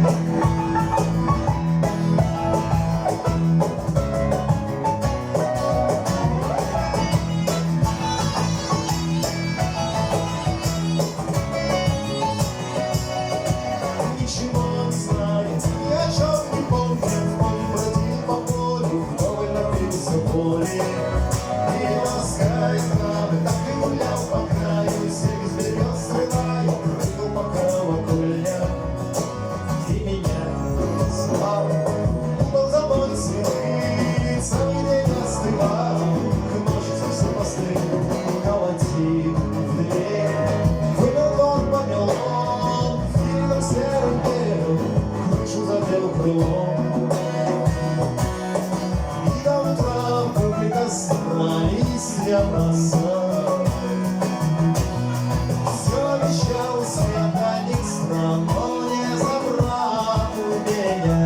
И до утра прикасались бросал. Все обещал святаник стран, но не забрал меня.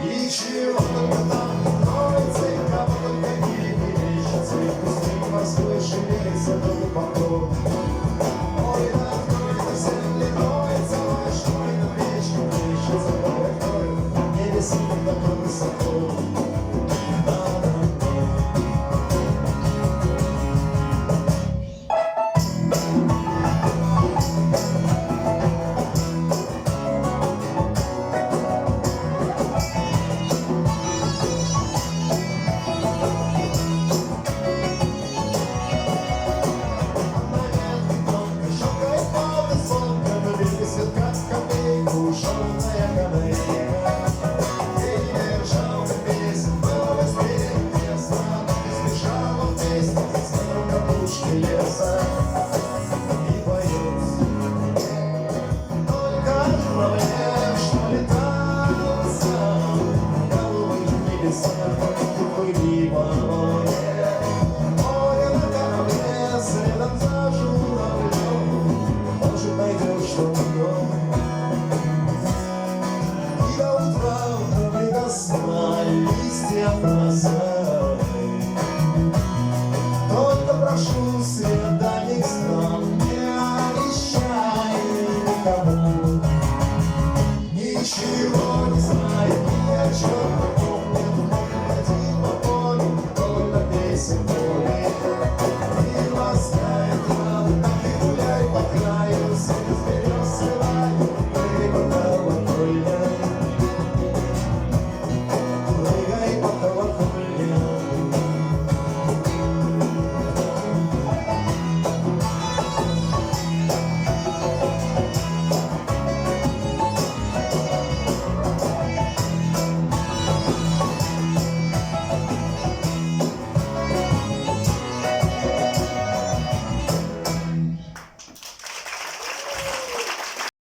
И чего только там не кроется, и кого только не мерещится, и пустынь морской шевелится глубоко. Ой, да откроется земли, кроется, что ли на плечи плещется, ой, небеси так высоко. Листья бросай, только прошу свиданий стран, не обещай никому. Ничего не знаю, ни о чем не помню, ходил по полю, только песен поле. И ласкает травы, так и гуляй по краю, свет вперед.